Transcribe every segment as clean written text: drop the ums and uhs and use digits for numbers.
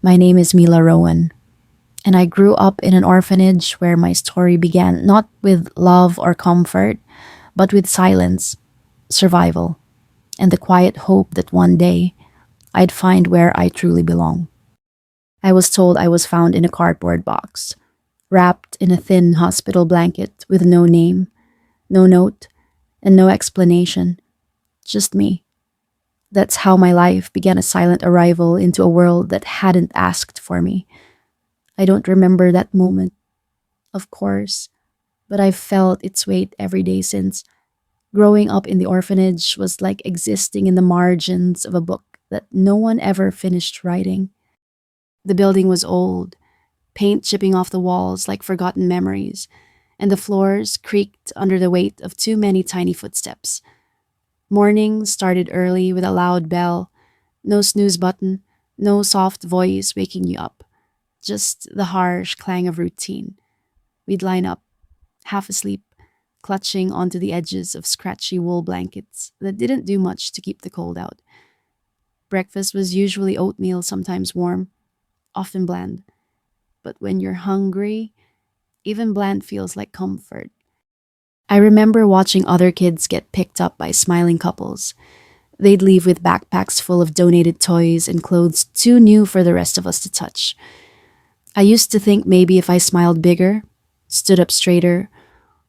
My name is Mila Rowan, and I grew up in an orphanage where my story began not with love or comfort, but with silence, survival, and the quiet hope that one day I'd find where I truly belong. I was told I was found in a cardboard box, wrapped in a thin hospital blanket with no name, no note, and no explanation, just me. That's how my life began, a silent arrival into a world that hadn't asked for me. I don't remember that moment, of course, but I've felt its weight every day since. Growing up in the orphanage was like existing in the margins of a book that no one ever finished writing. The building was old, paint chipping off the walls like forgotten memories, and the floors creaked under the weight of too many tiny footsteps. Mornings started early with a loud bell, no snooze button, no soft voice waking you up, just the harsh clang of routine. We'd line up, half asleep, clutching onto the edges of scratchy wool blankets that didn't do much to keep the cold out. Breakfast was usually oatmeal, sometimes warm, often bland. But when you're hungry, even bland feels like comfort. I remember watching other kids get picked up by smiling couples. They'd leave with backpacks full of donated toys and clothes too new for the rest of us to touch. I used to think maybe if I smiled bigger, stood up straighter,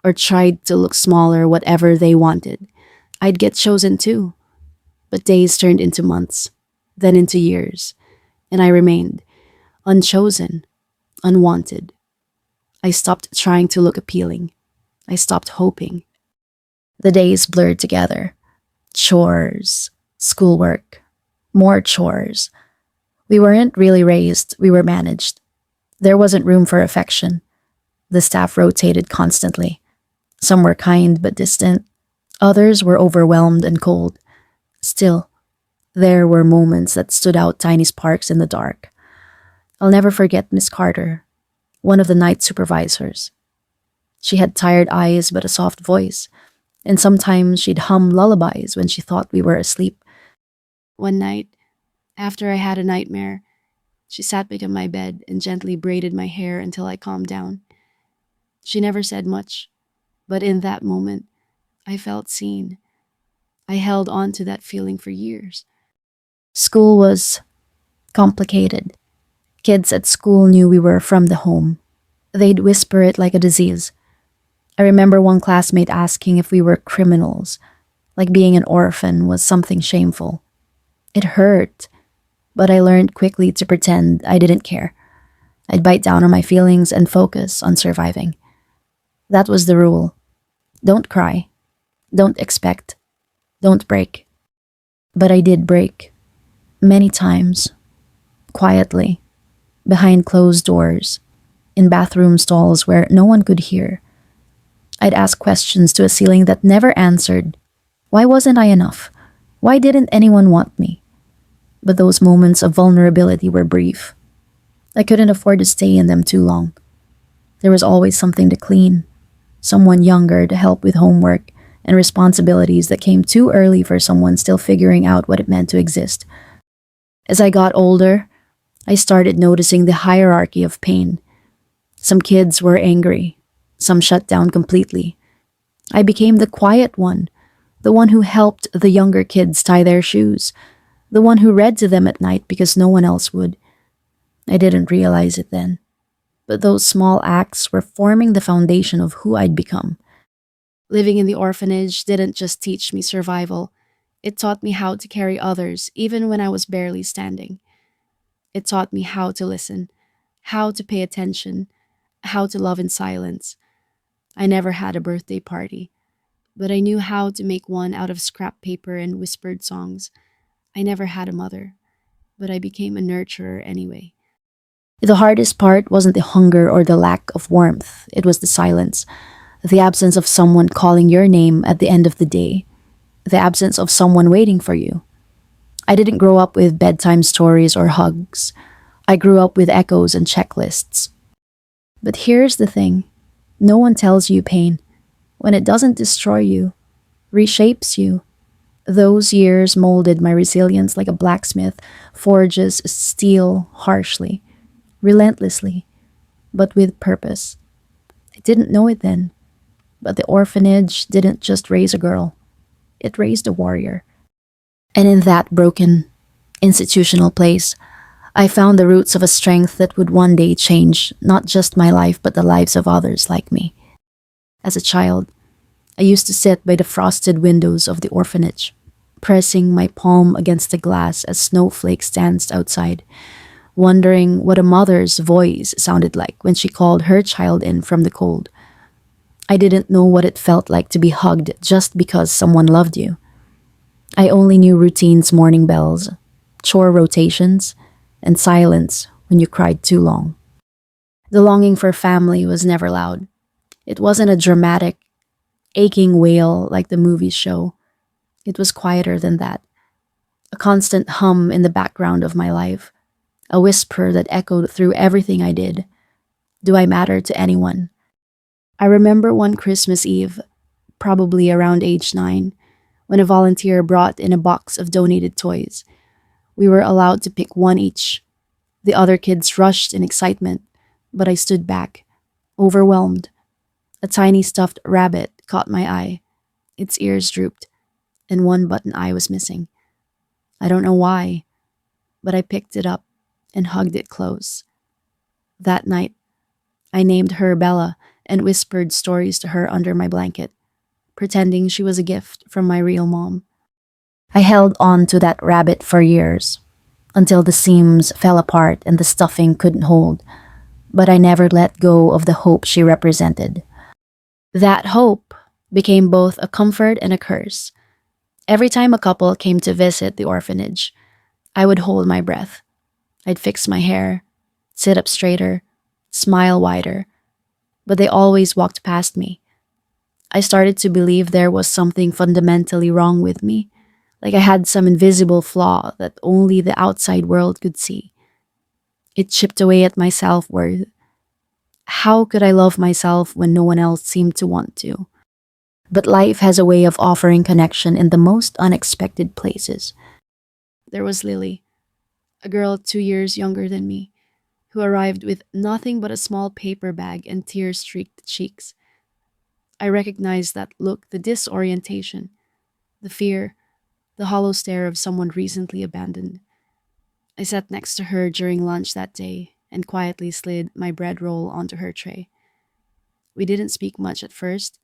or tried to look smaller, whatever they wanted, I'd get chosen too. But days turned into months, then into years, and I remained unchosen, unwanted. I stopped trying to look appealing. I stopped hoping. The days blurred together. Chores, schoolwork, more chores. We weren't really raised, we were managed. There wasn't room for affection. The staff rotated constantly. Some were kind but distant. Others were overwhelmed and cold. Still, there were moments that stood out, tiny sparks in the dark. I'll never forget Miss Carter, one of the night supervisors. She had tired eyes but a soft voice, and sometimes she'd hum lullabies when she thought we were asleep. One night, after I had a nightmare, she sat by my bed and gently braided my hair until I calmed down. She never said much, but in that moment, I felt seen. I held on to that feeling for years. School was complicated. Kids at school knew we were from the home. They'd whisper it like a disease. I remember one classmate asking if we were criminals, like being an orphan was something shameful. It hurt, but I learned quickly to pretend I didn't care. I'd bite down on my feelings and focus on surviving. That was the rule. Don't cry. Don't expect. Don't break. But I did break. Many times. Quietly. Behind closed doors. In bathroom stalls where no one could hear. I'd ask questions to a ceiling that never answered. Why wasn't I enough? Why didn't anyone want me? But those moments of vulnerability were brief. I couldn't afford to stay in them too long. There was always something to clean, someone younger to help with homework, and responsibilities that came too early for someone still figuring out what it meant to exist. As I got older, I started noticing the hierarchy of pain. Some kids were angry, some shut down completely. I became the quiet one, the one who helped the younger kids tie their shoes, the one who read to them at night because no one else would. I didn't realize it then, but those small acts were forming the foundation of who I'd become. Living in the orphanage didn't just teach me survival, it taught me how to carry others even when I was barely standing. It taught me how to listen, how to pay attention, how to love in silence. I never had a birthday party, but I knew how to make one out of scrap paper and whispered songs. I never had a mother, but I became a nurturer anyway. The hardest part wasn't the hunger or the lack of warmth, it was the silence, the absence of someone calling your name at the end of the day, the absence of someone waiting for you. I didn't grow up with bedtime stories or hugs. I grew up with echoes and checklists. But here's the thing. No one tells you pain. When it doesn't destroy you, reshapes you, Those years molded my resilience like a blacksmith forges steel harshly, relentlessly, but with purpose. I didn't know it then, but the orphanage didn't just raise a girl, it raised a warrior. And in that broken, institutional place, I found the roots of a strength that would one day change not just my life, but the lives of others like me. As a child, I used to sit by the frosted windows of the orphanage, pressing my palm against the glass as snowflakes danced outside, wondering what a mother's voice sounded like when she called her child in from the cold. I didn't know what it felt like to be hugged just because someone loved you. I only knew routines, morning bells, chore rotations, and silence when you cried too long. The longing for family was never loud. It wasn't a dramatic, aching wail like the movies show. It was quieter than that, a constant hum in the background of my life, a whisper that echoed through everything I did. Do I matter to anyone? I remember one Christmas Eve, probably around age 9, when a volunteer brought in a box of donated toys. We were allowed to pick one each. The other kids rushed in excitement, but I stood back, overwhelmed. A tiny stuffed rabbit caught my eye. Its ears drooped, and one button eye was missing. I don't know why, but I picked it up and hugged it close. That night, I named her Bella and whispered stories to her under my blanket, pretending she was a gift from my real mom. I held on to that rabbit for years, until the seams fell apart and the stuffing couldn't hold, but I never let go of the hope she represented. That hope became both a comfort and a curse. Every time a couple came to visit the orphanage, I would hold my breath. I'd fix my hair, sit up straighter, smile wider, but they always walked past me. I started to believe there was something fundamentally wrong with me, like I had some invisible flaw that only the outside world could see. It chipped away at my self worth. How could I love myself when no one else seemed to want to? But life has a way of offering connection in the most unexpected places. There was Lily, a girl 2 years younger than me, who arrived with nothing but a small paper bag and tear streaked cheeks. I recognized that look, the disorientation, the fear, the hollow stare of someone recently abandoned. I sat next to her during lunch that day and quietly slid my bread roll onto her tray. We didn't speak much at first,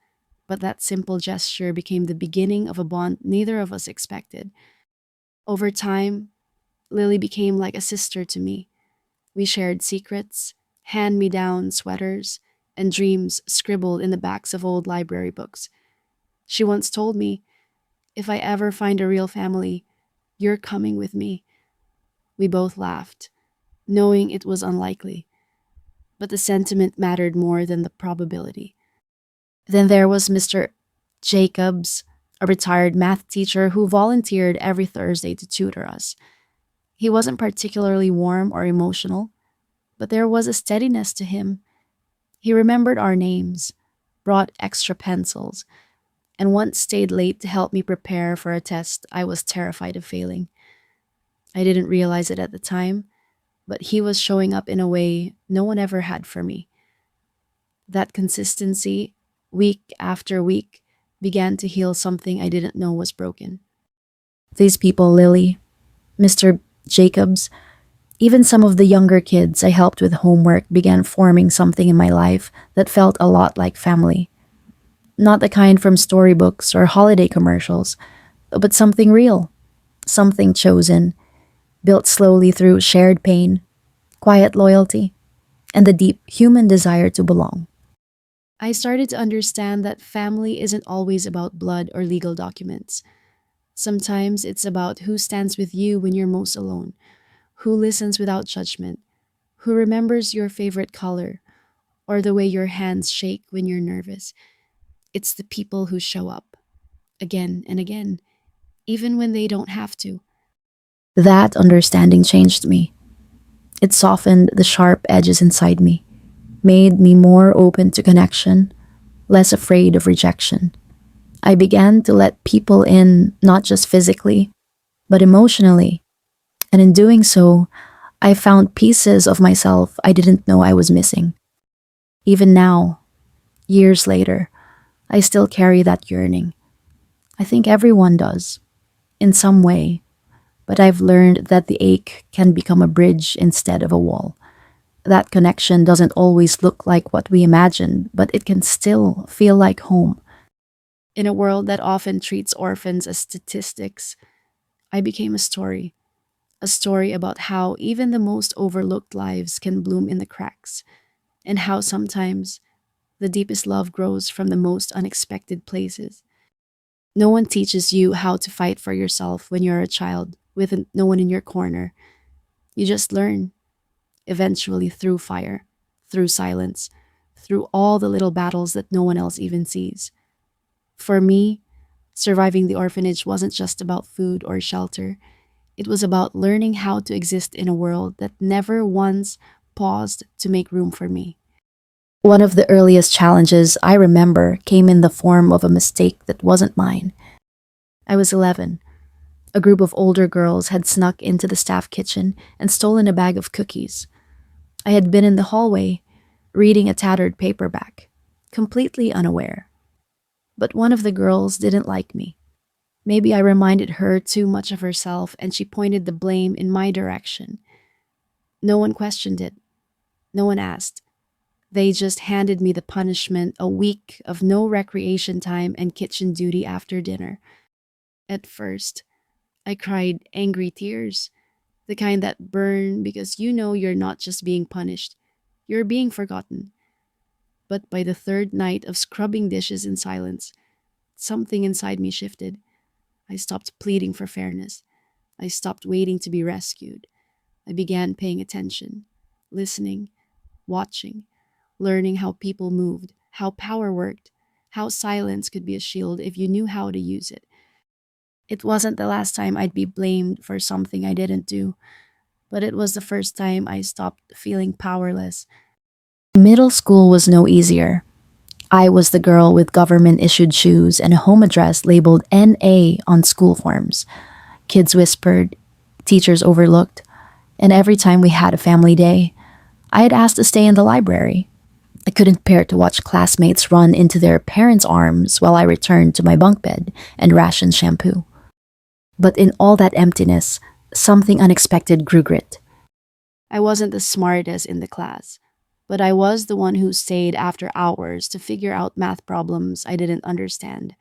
but that simple gesture became the beginning of a bond neither of us expected. Over time, Lily became like a sister to me. We shared secrets, hand me down sweaters, and dreams scribbled in the backs of old library books. She once told me, "If I ever find a real family, you're coming with me." We both laughed, knowing it was unlikely, but the sentiment mattered more than the probability. Then there was Mr. Jacobs, a retired math teacher who volunteered every Thursday to tutor us. He wasn't particularly warm or emotional, but there was a steadiness to him. He remembered our names, brought extra pencils, and once stayed late to help me prepare for a test I was terrified of failing. I didn't realize it at the time, but he was showing up in a way no one ever had for me. That consistency, week after week, began to heal something I didn't know was broken. These people, Lily, Mr. Jacobs, even some of the younger kids I helped with homework began forming something in my life that felt a lot like family. Not the kind from storybooks or holiday commercials, but something real, something chosen, built slowly through shared pain, quiet loyalty, and the deep human desire to belong. I started to understand that family isn't always about blood or legal documents. Sometimes it's about who stands with you when you're most alone, who listens without judgment, who remembers your favorite color, or the way your hands shake when you're nervous. It's the people who show up, again and again, even when they don't have to. That understanding changed me. It softened the sharp edges inside me, made me more open to connection, less afraid of rejection. I began to let people in, not just physically, but emotionally. And in doing so, I found pieces of myself I didn't know I was missing. Even now, years later, I still carry that yearning. I think everyone does, in some way, but I've learned that the ache can become a bridge instead of a wall. That connection doesn't always look like what we imagined, but it can still feel like home. In a world that often treats orphans as statistics, I became a story about how even the most overlooked lives can bloom in the cracks, and how sometimes the deepest love grows from the most unexpected places. No one teaches you how to fight for yourself when you're a child with no one in your corner. You just learn, eventually, through fire, through silence, through all the little battles that no one else even sees. For me, surviving the orphanage wasn't just about food or shelter. It was about learning how to exist in a world that never once paused to make room for me. One of the earliest challenges I remember came in the form of a mistake that wasn't mine. I was 11. A group of older girls had snuck into the staff kitchen and stolen a bag of cookies. I had been in the hallway, reading a tattered paperback, completely unaware. But one of the girls didn't like me. Maybe I reminded her too much of herself and she pointed the blame in my direction. No one questioned it. No one asked. They just handed me the punishment: a week of no recreation time and kitchen duty after dinner. At first, I cried angry tears, the kind that burn because you know you're not just being punished, you're being forgotten. But by the third night of scrubbing dishes in silence, something inside me shifted. I stopped pleading for fairness. I stopped waiting to be rescued. I began paying attention, listening, watching, learning how people moved, how power worked, how silence could be a shield if you knew how to use it. It wasn't the last time I'd be blamed for something I didn't do, but it was the first time I stopped feeling powerless. Middle school was no easier. I was the girl with government issued shoes and a home address labeled NA on school forms. Kids whispered, teachers overlooked, and every time we had a family day, I had asked to stay in the library. I couldn't bear to watch classmates run into their parents' arms while I returned to my bunk bed and rationed shampoo. But in all that emptiness, something unexpected grew grit. I wasn't the smartest in the class, but I was the one who stayed after hours to figure out math problems I didn't understand.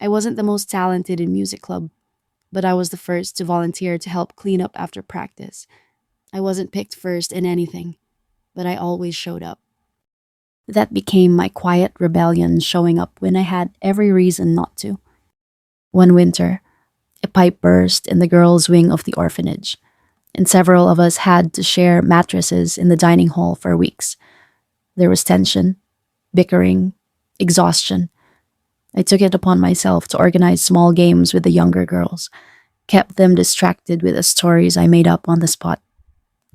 I wasn't the most talented in music club, but I was the first to volunteer to help clean up after practice. I wasn't picked first in anything, but I always showed up. That became my quiet rebellion, showing up when I had every reason not to. One winter, a pipe burst in the girls' wing of the orphanage, and several of us had to share mattresses in the dining hall for weeks. There was tension, bickering, exhaustion. I took it upon myself to organize small games with the younger girls, kept them distracted with the stories I made up on the spot,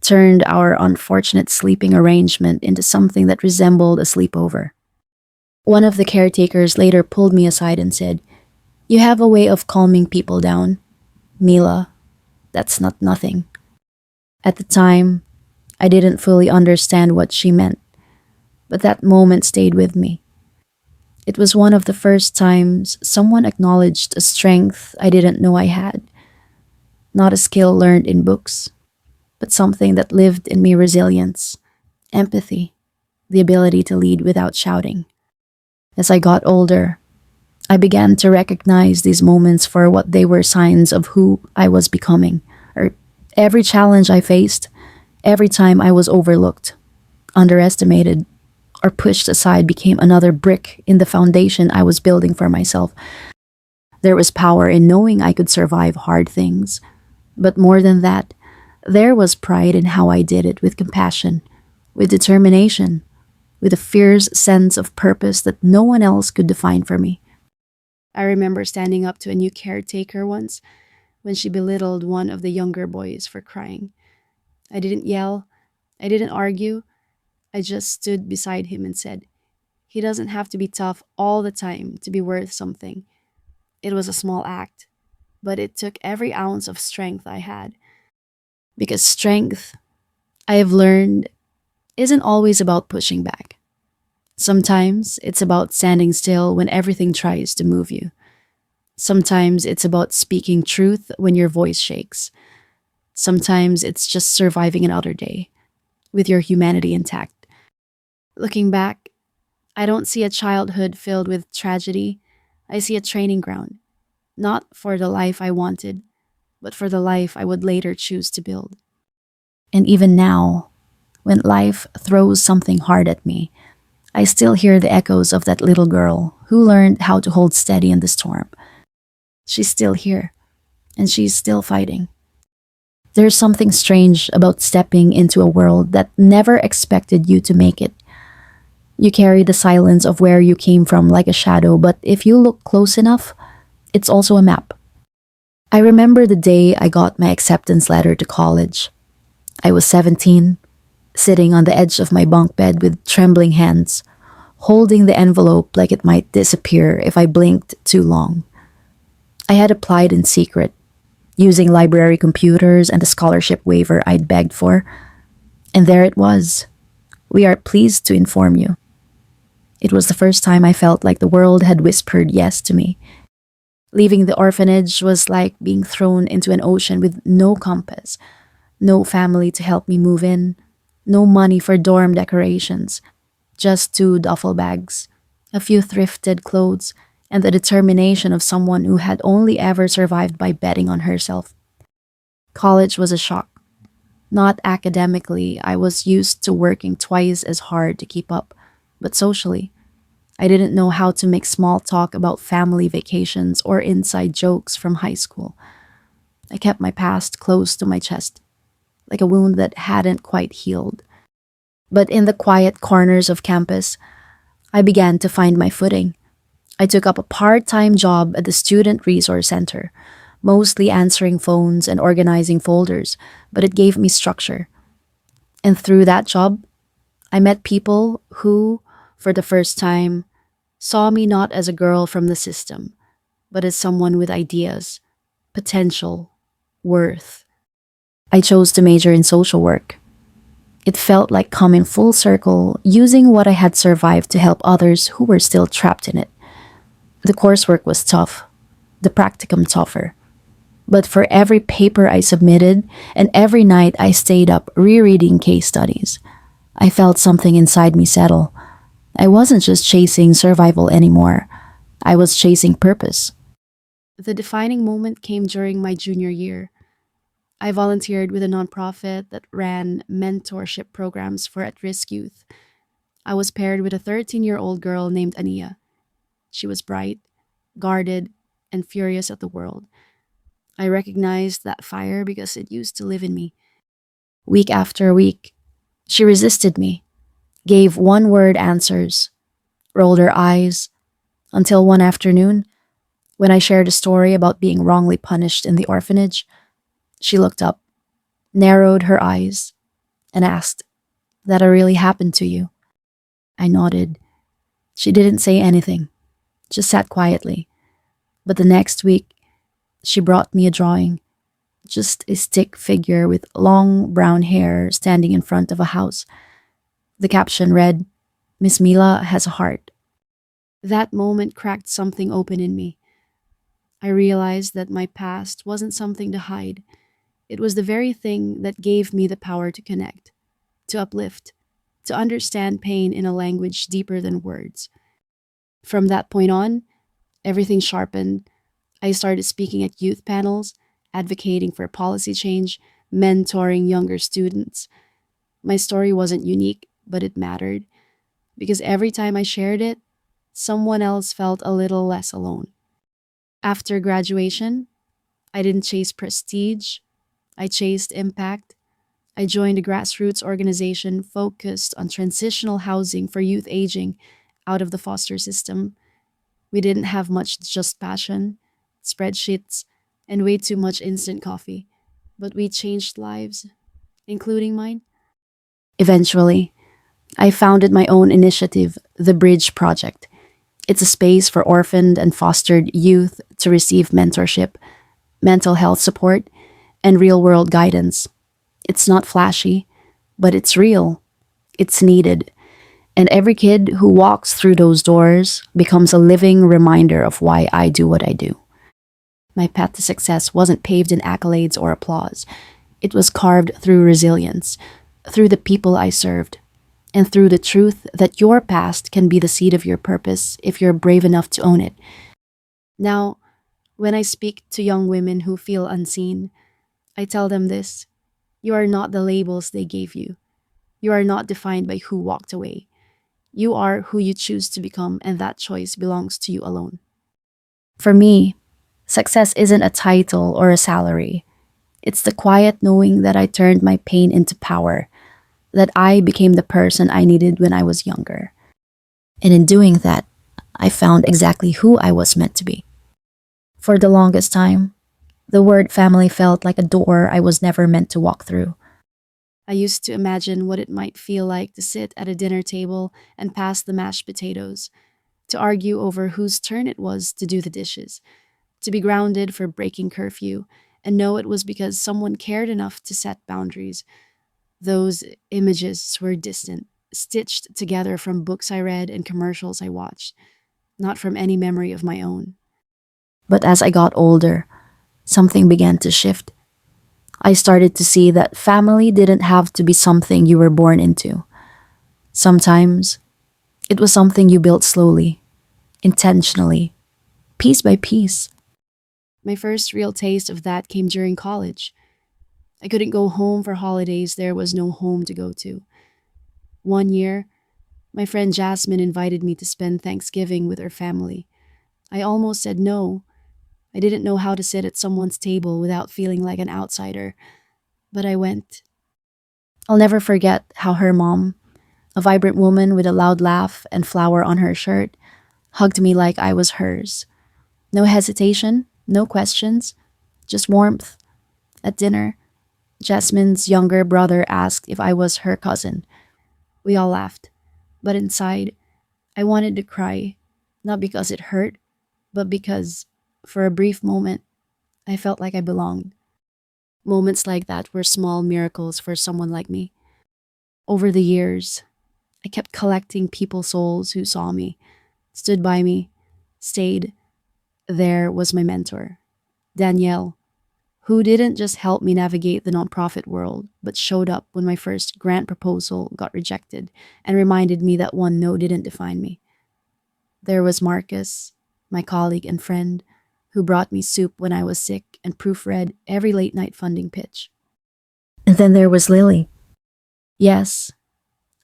turned our unfortunate sleeping arrangement into something that resembled a sleepover. One of the caretakers later pulled me aside and said, "You have a way of calming people down. Mila, that's not nothing." At the time, I didn't fully understand what she meant, but that moment stayed with me. It was one of the first times someone acknowledged a strength I didn't know I had, not a skill learned in books, but something that lived in me: resilience, empathy, the ability to lead without shouting. As I got older, I began to recognize these moments for what they were: signs of who I was becoming. Or every challenge I faced, every time I was overlooked, underestimated, or pushed aside became another brick in the foundation I was building for myself. There was power in knowing I could survive hard things. But more than that, there was pride in how I did it, with compassion, with determination, with a fierce sense of purpose that no one else could define for me. I remember standing up to a new caretaker once when she belittled one of the younger boys for crying. I didn't yell, I didn't argue, I just stood beside him and said, He doesn't have to be tough all the time to be worth something. It was a small act, but it took every ounce of strength I had. Because strength, I have learned, isn't always about pushing back. Sometimes it's about standing still when everything tries to move you. Sometimes it's about speaking truth when your voice shakes. Sometimes it's just surviving another day with your humanity intact. Looking back, I don't see a childhood filled with tragedy. I see a training ground, not for the life I wanted, but for the life I would later choose to build. And even now, when life throws something hard at me, I still hear the echoes of that little girl who learned how to hold steady in the storm. She's still here, and she's still fighting. There's something strange about stepping into a world that never expected you to make it. You carry the silence of where you came from like a shadow, but if you look close enough, it's also a map. I remember the day I got my acceptance letter to college. I was 17, sitting on the edge of my bunk bed with trembling hands, holding the envelope like it might disappear if I blinked too long. I had applied in secret, using library computers and the scholarship waiver I'd begged for, and there it was. We are pleased to inform you. It was the first time I felt like the world had whispered yes to me. Leaving the orphanage was like being thrown into an ocean with no compass, no family to help me move in, no money for dorm decorations, just two duffel bags, a few thrifted clothes, and the determination of someone who had only ever survived by betting on herself. College was a shock. Not academically, I was used to working twice as hard to keep up, but socially, I didn't know how to make small talk about family vacations or inside jokes from high school. I kept my past close to my chest, like a wound that hadn't quite healed. But in the quiet corners of campus, I began to find my footing. I took up a part time job at the Student Resource Center, mostly answering phones and organizing folders, but it gave me structure. And through that job, I met people who, for the first time, saw me not as a girl from the system, but as someone with ideas, potential, worth. I chose to major in social work. It felt like coming full circle, using what I had survived to help others who were still trapped in it. The coursework was tough, the practicum tougher. But for every paper I submitted and every night I stayed up rereading case studies, I felt something inside me settle. I wasn't just chasing survival anymore. I was chasing purpose. The defining moment came during my junior year. I volunteered with a nonprofit that ran mentorship programs for at risk youth. I was paired with a 13-year-old girl named Ania. She was bright, guarded, and furious at the world. I recognized that fire because it used to live in me. Week after week, she resisted me, gave one word answers, rolled her eyes, until one afternoon, when I shared a story about being wrongly punished in the orphanage, she looked up, narrowed her eyes, and asked, "That really happened to you?" I nodded. She didn't say anything, just sat quietly. But the next week, she brought me a drawing, just a stick figure with long brown hair standing in front of a house. The caption read, "Miss Mila has a heart." That moment cracked something open in me. I realized that my past wasn't something to hide. It was the very thing that gave me the power to connect, to uplift, to understand pain in a language deeper than words. From that point on, everything sharpened. I started speaking at youth panels, advocating for policy change, mentoring younger students. My story wasn't unique, but it mattered because every time I shared it, someone else felt a little less alone. After graduation, I didn't chase prestige, I chased impact. I joined a grassroots organization focused on transitional housing for youth aging out of the foster system. We didn't have much, just passion, spreadsheets, and way too much instant coffee. But we changed lives, including mine. Eventually, I founded my own initiative, the Bridge Project. It's a space for orphaned and fostered youth to receive mentorship, mental health support, and real world guidance. It's not flashy, but it's real. It's needed. And every kid who walks through those doors becomes a living reminder of why I do what I do. My path to success wasn't paved in accolades or applause. It was carved through resilience, through the people I served, and through the truth that your past can be the seed of your purpose if you're brave enough to own it. Now, when I speak to young women who feel unseen, I tell them this: you are not the labels they gave you. You are not defined by who walked away. You are who you choose to become, and that choice belongs to you alone. For me, success isn't a title or a salary. It's the quiet knowing that I turned my pain into power, that I became the person I needed when I was younger. And in doing that, I found exactly who I was meant to be. For the longest time, the word family felt like a door I was never meant to walk through. I used to imagine what it might feel like to sit at a dinner table and pass the mashed potatoes, to argue over whose turn it was to do the dishes, to be grounded for breaking curfew, and know it was because someone cared enough to set boundaries. Those images were distant, stitched together from books I read and commercials I watched, not from any memory of my own. But as I got older, something began to shift. I started to see that family didn't have to be something you were born into. Sometimes it was something you built slowly, intentionally, piece by piece. My first real taste of that came during college. I couldn't go home for holidays, there was no home to go to. One year, my friend Jasmine invited me to spend Thanksgiving with her family. I almost said no. I didn't know how to sit at someone's table without feeling like an outsider, but I went. I'll never forget how her mom, a vibrant woman with a loud laugh and flower on her shirt, hugged me like I was hers. No hesitation, no questions, just warmth. At dinner, Jasmine's younger brother asked if I was her cousin. We all laughed, but inside, I wanted to cry, not because it hurt, but because, for a brief moment, I felt like I belonged. Moments like that were small miracles for someone like me. Over the years, I kept collecting people souls who saw me, stood by me, stayed. There was my mentor, Danielle, who didn't just help me navigate the nonprofit world, but showed up when my first grant proposal got rejected and reminded me that one no didn't define me. There was Marcus, my colleague and friend, who brought me soup when I was sick and proofread every late night funding pitch. And then there was Lily. Yes,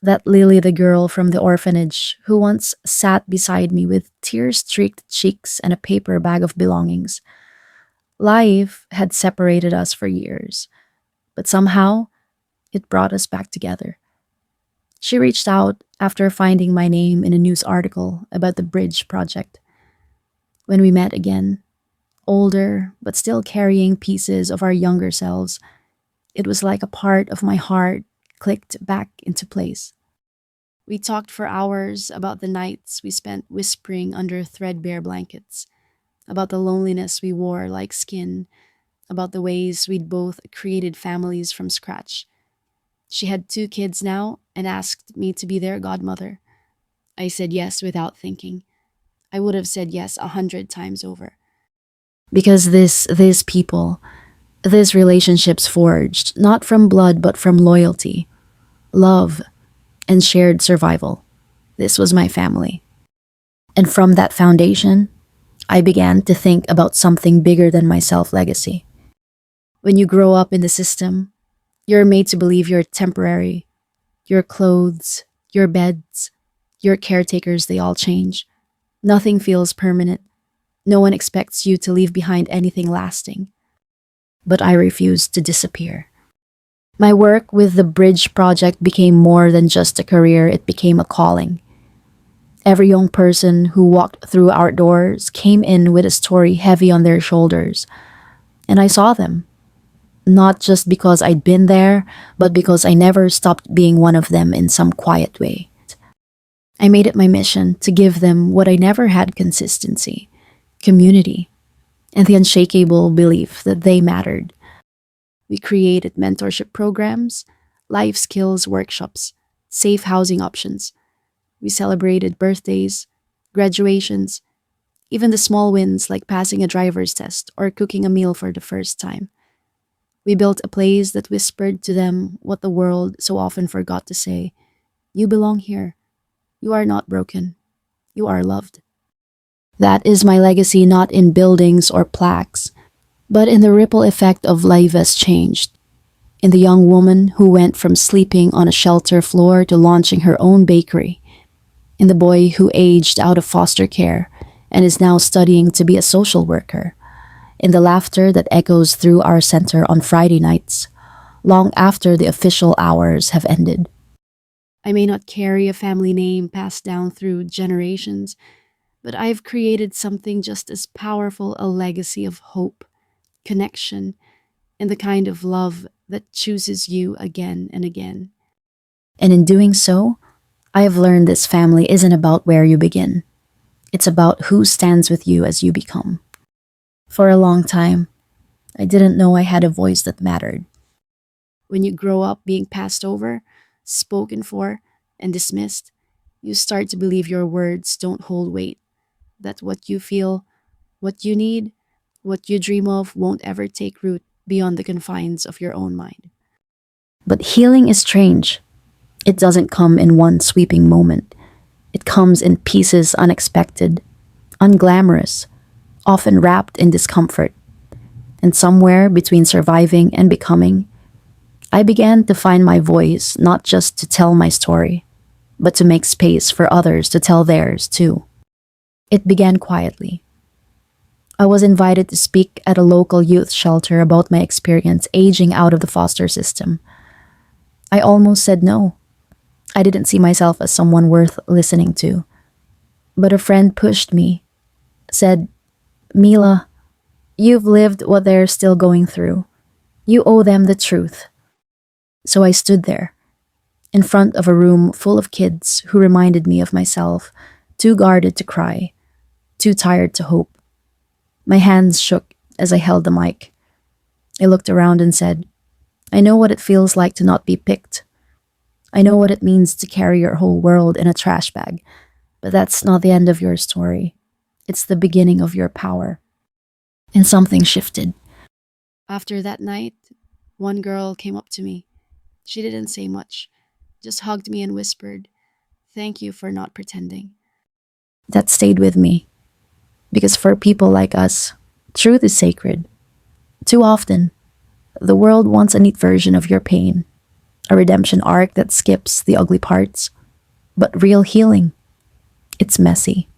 that Lily, the girl from the orphanage who once sat beside me with tear-streaked cheeks and a paper bag of belongings. Life had separated us for years, but somehow it brought us back together. She reached out after finding my name in a news article about the Bridge Project. When we met again, older but still carrying pieces of our younger selves, it was like a part of my heart clicked back into place. We talked for hours about the nights we spent whispering under threadbare blankets, about the loneliness we wore like skin, about the ways we'd both created families from scratch. She had 2 kids now and asked me to be their godmother. I said yes without thinking. I would have said yes 100 times over. Because these people, these relationships forged, not from blood but from loyalty, love, and shared survival. This was my family. And from that foundation, I began to think about something bigger than my self-legacy. When you grow up in the system, you're made to believe you're temporary. Your clothes, your beds, your caretakers, they all change. Nothing feels permanent. No one expects you to leave behind anything lasting. But I refused to disappear. My work with the Bridge Project became more than just a career, it became a calling. Every young person who walked through our doors came in with a story heavy on their shoulders. And I saw them. not just because I'd been there, but because I never stopped being one of them in some quiet way. I made it my mission to give them what I never had: consistency, community, and the unshakable belief that they mattered. We created mentorship programs, life skills workshops, safe housing options. We celebrated birthdays, graduations, even the small wins like passing a driver's test or cooking a meal for the first time. We built a place that whispered to them what the world so often forgot to say: you belong here. You are not broken. You are loved. That is my legacy, not in buildings or plaques, but in the ripple effect of life has changed. In the young woman who went from sleeping on a shelter floor to launching her own bakery. In the boy who aged out of foster care and is now studying to be a social worker. In the laughter that echoes through our center on Friday nights, long after the official hours have ended. I may not carry a family name passed down through generations, but I've created something just as powerful: a legacy of hope, connection, and the kind of love that chooses you again and again. And in doing so, I have learned this family isn't about where you begin. It's about who stands with you as you become. For a long time, I didn't know I had a voice that mattered. When you grow up being passed over, spoken for, and dismissed, you start to believe your words don't hold weight, that what you feel, what you need, what you dream of won't ever take root beyond the confines of your own mind. But healing is strange. It doesn't come in one sweeping moment. It comes in pieces, unexpected, unglamorous, often wrapped in discomfort. And somewhere between surviving and becoming, I began to find my voice, not just to tell my story, but to make space for others to tell theirs too. It began quietly. I was invited to speak at a local youth shelter about my experience aging out of the foster system. I almost said no. I didn't see myself as someone worth listening to. But a friend pushed me, said, "Mila, you've lived what they're still going through. You owe them the truth." So I stood there, in front of a room full of kids who reminded me of myself, too guarded to cry, too tired to hope. My hands shook as I held the mic. I looked around and said, "I know what it feels like to not be picked. I know what it means to carry your whole world in a trash bag, but that's not the end of your story. It's the beginning of your power." And something shifted. After that night, one girl came up to me. She didn't say much, just hugged me and whispered, "Thank you for not pretending." That stayed with me. Because for people like us, truth is sacred. Too often, the world wants a neat version of your pain, a redemption arc that skips the ugly parts. But real healing, it's messy.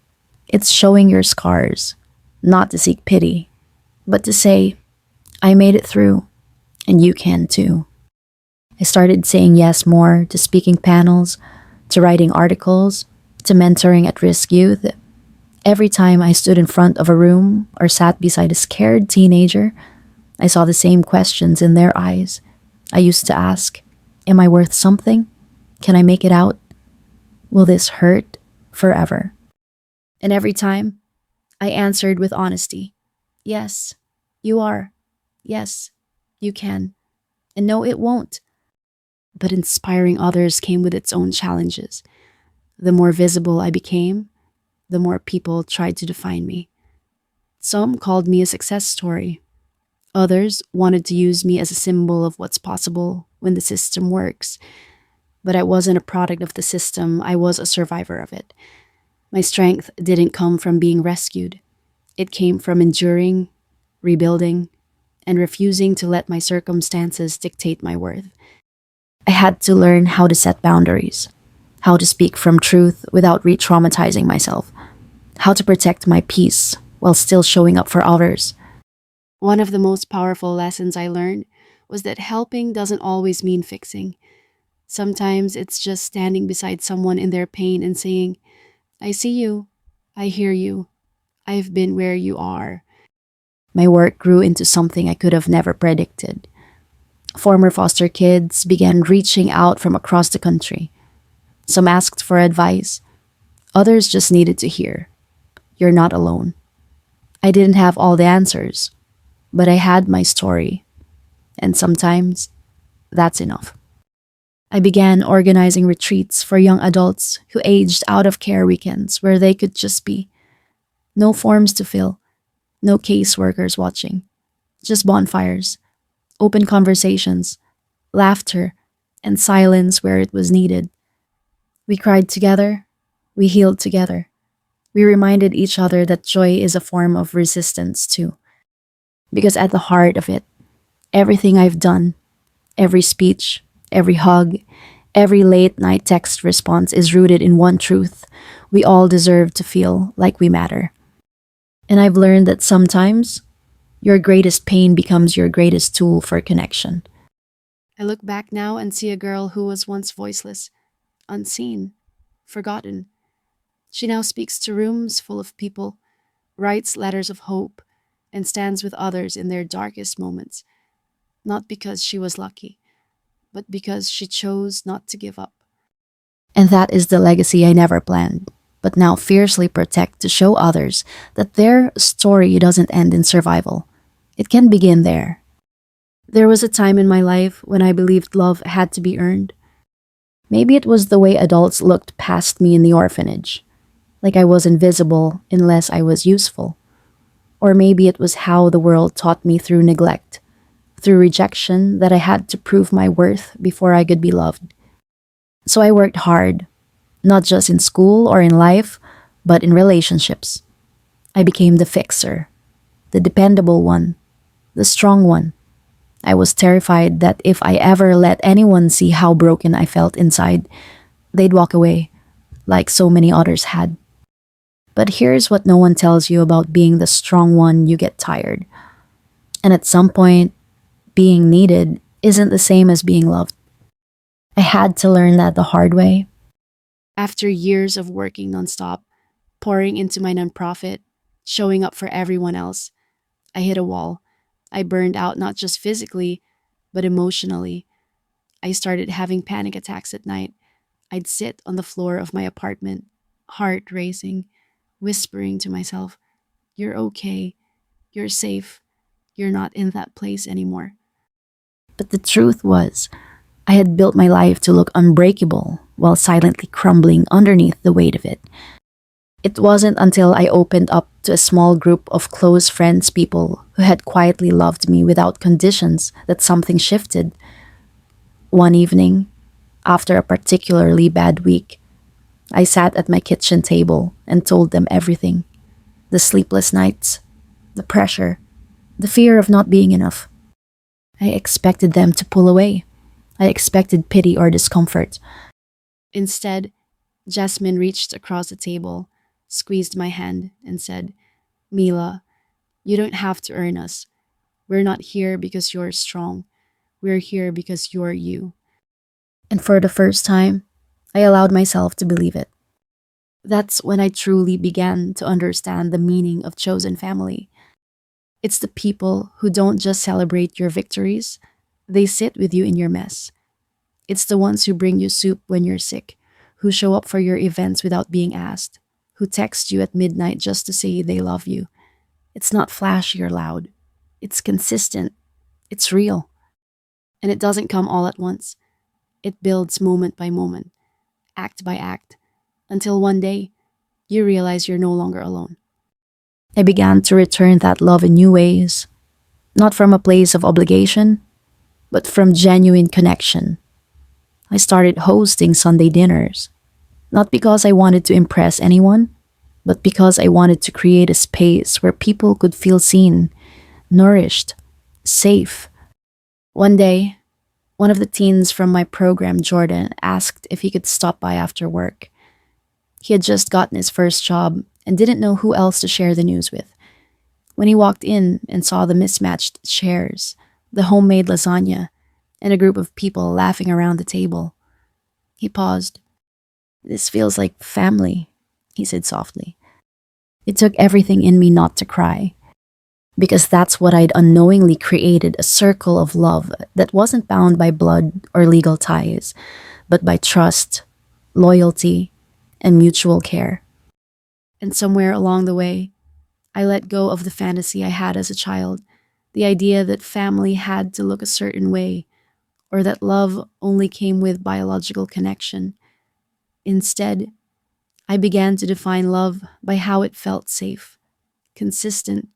It's showing your scars, not to seek pity, but to say, "I made it through, and you can too." I started saying yes more to speaking panels, to writing articles, to mentoring at risk youth. Every time I stood in front of a room or sat beside a scared teenager, I saw the same questions in their eyes. I used to ask, "Am I worth something? Can I make it out? Will this hurt forever?" And every time, I answered with honesty, "Yes, you are. Yes, you can. And no, it won't." But inspiring others came with its own challenges. The more visible I became, the more people tried to define me. Some called me a success story. Others wanted to use me as a symbol of what's possible when the system works. But I wasn't a product of the system, I was a survivor of it. My strength didn't come from being rescued. It came from enduring, rebuilding, and refusing to let my circumstances dictate my worth. I had to learn how to set boundaries, how to speak from truth without re traumatizing myself, how to protect my peace while still showing up for others. One of the most powerful lessons I learned was that helping doesn't always mean fixing. Sometimes it's just standing beside someone in their pain and saying, "I see you, I hear you, I've been where you are." My work grew into something I could have never predicted: Former foster kids began reaching out from across the country. Some asked for advice, others just needed to hear, "You're not alone." I didn't have all the answers, but I had my story, and sometimes that's enough. I began organizing retreats for young adults who aged out of care weekends where they could just be. No forms to fill, no caseworkers watching, just bonfires, open conversations, laughter, and silence where it was needed. We cried together, we healed together. We reminded each other that joy is a form of resistance too. Because at the heart of it, everything I've done, every speech, every hug, every late night text response is rooted in one truth: we all deserve to feel like we matter. And I've learned that sometimes your greatest pain becomes your greatest tool for connection. I look back now and see a girl who was once voiceless, unseen, forgotten. She now speaks to rooms full of people, writes letters of hope, and stands with others in their darkest moments, not because she was lucky, but because she chose not to give up. And that is the legacy I never planned, but now fiercely protect to show others that their story doesn't end in survival. It can begin there. There was a time in my life when I believed love had to be earned. Maybe it was the way adults looked past me in the orphanage, like I was invisible unless I was useful. Or maybe it was how the world taught me through neglect, through rejection, that I had to prove my worth before I could be loved. So I worked hard, not just in school or in life, but in relationships. I became the fixer, the dependable one, the strong one. I was terrified that if I ever let anyone see how broken I felt inside, they'd walk away, like so many others had. But here's what no one tells you about being the strong one: you get tired. And at some point, being needed isn't the same as being loved. I had to learn that the hard way. After years of working nonstop, pouring into my nonprofit, showing up for everyone else, I hit a wall. I burned out not just physically, but emotionally. I started having panic attacks at night. I'd sit on the floor of my apartment, heart racing, whispering to myself, "You're okay. You're safe. You're not in that place anymore." But the truth was, I had built my life to look unbreakable while silently crumbling underneath the weight of it. It wasn't until I opened up to a small group of close friends, people who had quietly loved me without conditions, that something shifted. One evening, after a particularly bad week, I sat at my kitchen table and told them everything: the sleepless nights, the pressure, the fear of not being enough. I expected them to pull away. I expected pity or discomfort. Instead, Jasmine reached across the table, squeezed my hand, and said, "Mila, you don't have to earn us. We're not here because you're strong. We're here because you're you." And for the first time, I allowed myself to believe it. That's when I truly began to understand the meaning of chosen family. It's the people who don't just celebrate your victories, they sit with you in your mess. It's the ones who bring you soup when you're sick, who show up for your events without being asked, who text you at midnight just to say they love you. It's not flashy or loud. It's consistent. It's real. And it doesn't come all at once. It builds moment by moment, act by act, until one day you realize you're no longer alone. I began to return that love in new ways, not from a place of obligation, but from genuine connection. I started hosting Sunday dinners, not because I wanted to impress anyone, but because I wanted to create a space where people could feel seen, nourished, safe. One day, one of the teens from my program, Jordan, asked if he could stop by after work. He had just gotten his first job and didn't know who else to share the news with. When he walked in and saw the mismatched chairs, the homemade lasagna, and a group of people laughing around the table, he paused. "This feels like family," he said softly. It took everything in me not to cry. because that's what I'd unknowingly created, a circle of love that wasn't bound by blood or legal ties, but by trust, loyalty, and mutual care. And somewhere along the way, I let go of the fantasy I had as a child, the idea that family had to look a certain way, or that love only came with biological connection. Instead, I began to define love by how it felt safe, consistent,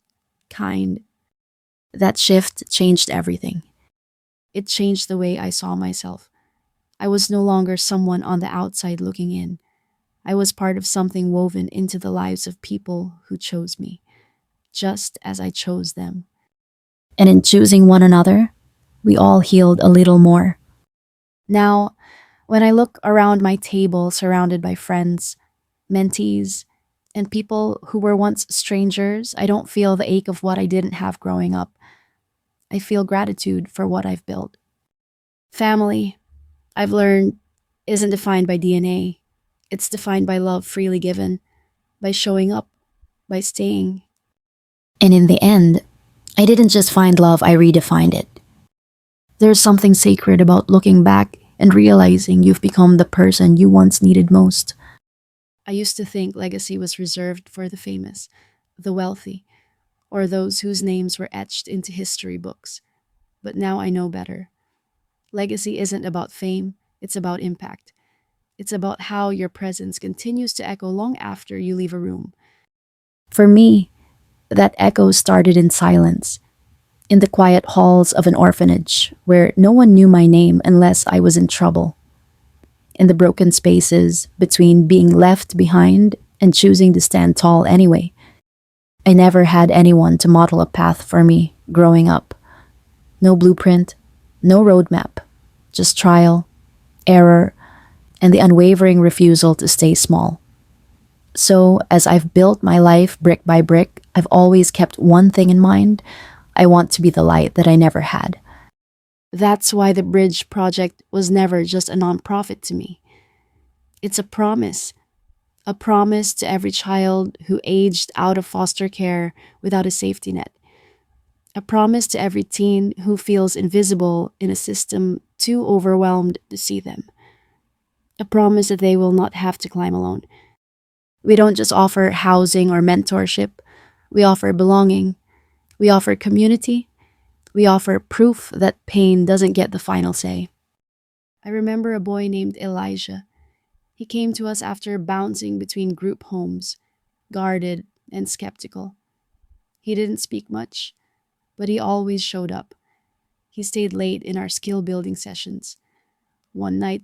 kind. That shift changed everything. It changed the way I saw myself. I was no longer someone on the outside looking in. I was part of something woven into the lives of people who chose me, just as I chose them. And in choosing one another, we all healed a little more. Now, when I look around my table surrounded by friends, mentees, and people who were once strangers, I don't feel the ache of what I didn't have growing up. I feel gratitude for what I've built. Family, I've learned, isn't defined by DNA. It's defined by love freely given, by showing up, by staying. And in the end, I didn't just find love, I redefined it. There's something sacred about looking back and realizing you've become the person you once needed most. I used to think legacy was reserved for the famous, the wealthy, or those whose names were etched into history books. But now I know better. Legacy isn't about fame, it's about impact. It's about how your presence continues to echo long after you leave a room. For me, that echo started in silence, in the quiet halls of an orphanage where no one knew my name unless I was in trouble, in the broken spaces between being left behind and choosing to stand tall anyway. I never had anyone to model a path for me growing up. No blueprint, no roadmap, just trial, error, and the unwavering refusal to stay small. So, as I've built my life brick by brick, I've always kept one thing in mind: I want to be the light that I never had. That's why the Bridge Project was never just a nonprofit to me. It's a promise to every child who aged out of foster care without a safety net, a promise to every teen who feels invisible in a system too overwhelmed to see them, a promise that they will not have to climb alone. We don't just offer housing or mentorship, we offer belonging, we offer community, we offer proof that pain doesn't get the final say. I remember a boy named Elijah. He came to us after bouncing between group homes, guarded and skeptical. He didn't speak much, but he always showed up. He stayed late in our skill building sessions. One night,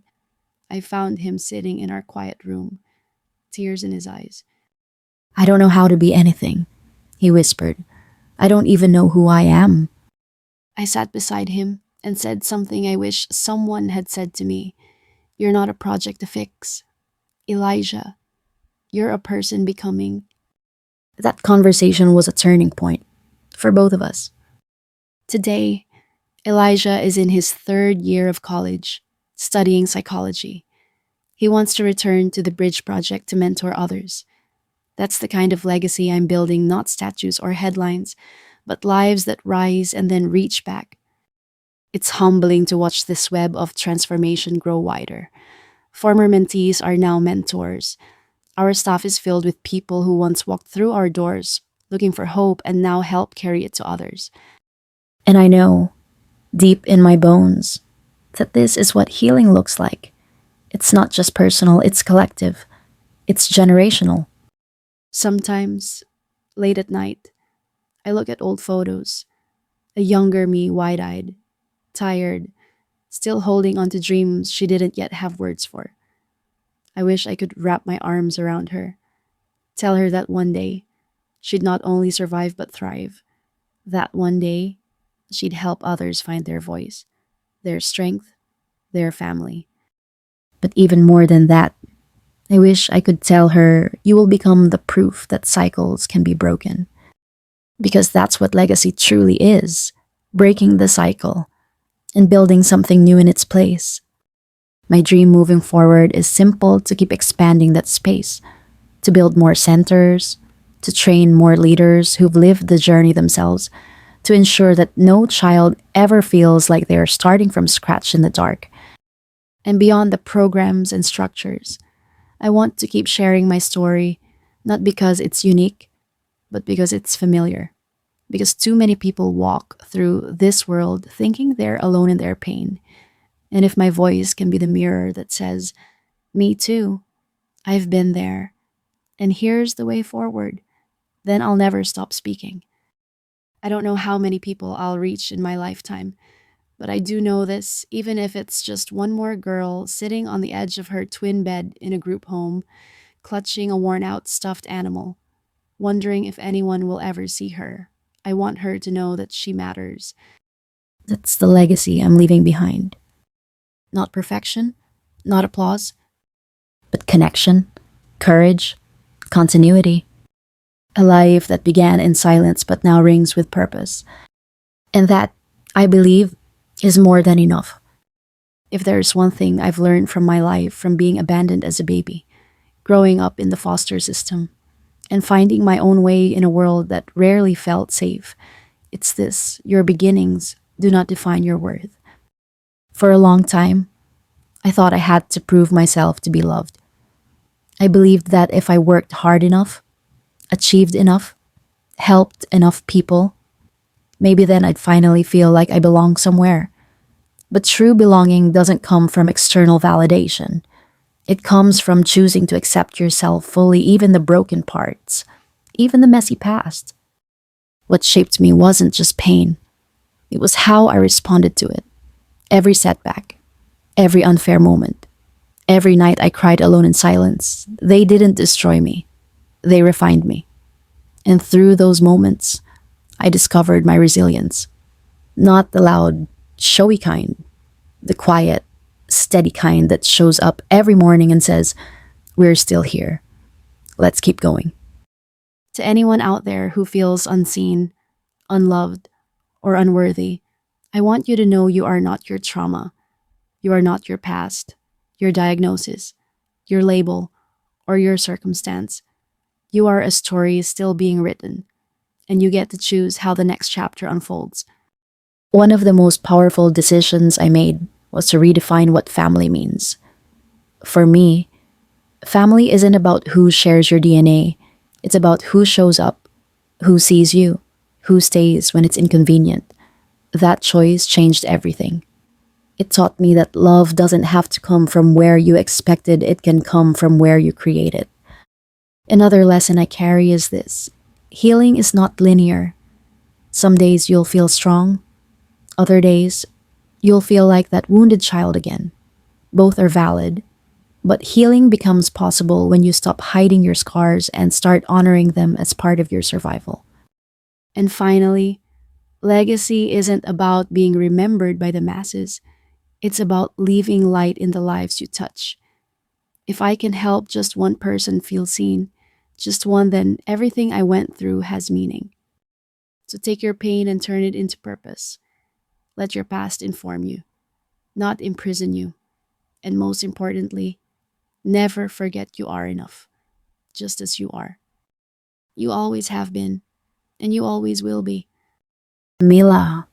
I found him sitting in our quiet room, tears in his eyes. I don't know how to be anything, he whispered. I don't even know who I am. I sat beside him and said something I wish someone had said to me. You're not a project to fix. Elijah, you're a person becoming. That conversation was a turning point for both of us. Today, Elijah is in his third year of college, studying psychology. He wants to return to the Bridge Project to mentor others. That's the kind of legacy I'm building, not statues or headlines, but lives that rise and then reach back. It's humbling to watch this web of transformation grow wider. Former mentees are now mentors. Our staff is filled with people who once walked through our doors, looking for hope and now help carry it to others. And I know, deep in my bones, that this is what healing looks like. It's not just personal, it's collective. It's generational. Sometimes, late at night, I look at old photos. A younger me, wide eyed, tired, still holding on to dreams she didn't yet have words for. I wish I could wrap my arms around her, tell her that one day she'd not only survive but thrive, that one day she'd help others find their voice, their strength, their family. But even more than that, I wish I could tell her you will become the proof that cycles can be broken. Because that's what legacy truly is: breaking the cycle and building something new in its place. My dream moving forward is simple: to keep expanding that space, to build more centers, to train more leaders who've lived the journey themselves, to ensure that no child ever feels like they are starting from scratch in the dark. And beyond the programs and structures, I want to keep sharing my story, not because it's unique, but because it's familiar. Because too many people walk through this world thinking they're alone in their pain. And if my voice can be the mirror that says, "Me too, I've been there, and here's the way forward," then I'll never stop speaking. I don't know how many people I'll reach in my lifetime, but I do know this: even if it's just one more girl sitting on the edge of her twin bed in a group home, clutching a worn out stuffed animal, wondering if anyone will ever see her, I want her to know that she matters. That's the legacy I'm leaving behind. Not perfection, not applause, but connection, courage, continuity. A life that began in silence but now rings with purpose. And that, I believe, is more than enough. If there's one thing I've learned from my life from being abandoned as a baby, growing up in the foster system, and finding my own way in a world that rarely felt safe, it's this: your beginnings do not define your worth. For a long time, I thought I had to prove myself to be loved. I believed that if I worked hard enough, achieved enough, helped enough people, maybe then I'd finally feel like I belong somewhere. But true belonging doesn't come from external validation. It comes from choosing to accept yourself fully, even the broken parts, even the messy past. What shaped me wasn't just pain, it was how I responded to it. Every setback, every unfair moment, every night I cried alone in silence, they didn't destroy me, they refined me. And through those moments, I discovered my resilience. Not the loud, showy kind, the quiet, steady kind that shows up every morning and says, "We're still here. Let's keep going." To anyone out there who feels unseen, unloved, or unworthy, I want you to know you are not your trauma. You are not your past, your diagnosis, your label, or your circumstance. You are a story still being written, and you get to choose how the next chapter unfolds. One of the most powerful decisions I made was to redefine what family means. For me, family isn't about who shares your DNA, it's about who shows up, who sees you, who stays when it's inconvenient. That choice changed everything. It taught me that love doesn't have to come from where you expected, it can come from where you create it. Another lesson I carry is this: healing is not linear. Some days you'll feel strong, other days you'll feel like that wounded child again. Both are valid, but healing becomes possible when you stop hiding your scars and start honoring them as part of your survival. And finally, legacy isn't about being remembered by the masses, it's about leaving light in the lives you touch. If I can help just one person feel seen, just one, then everything I went through has meaning. So take your pain and turn it into purpose. Let your past inform you, not imprison you. And most importantly, never forget you are enough, just as you are. You always have been, and you always will be. Mila,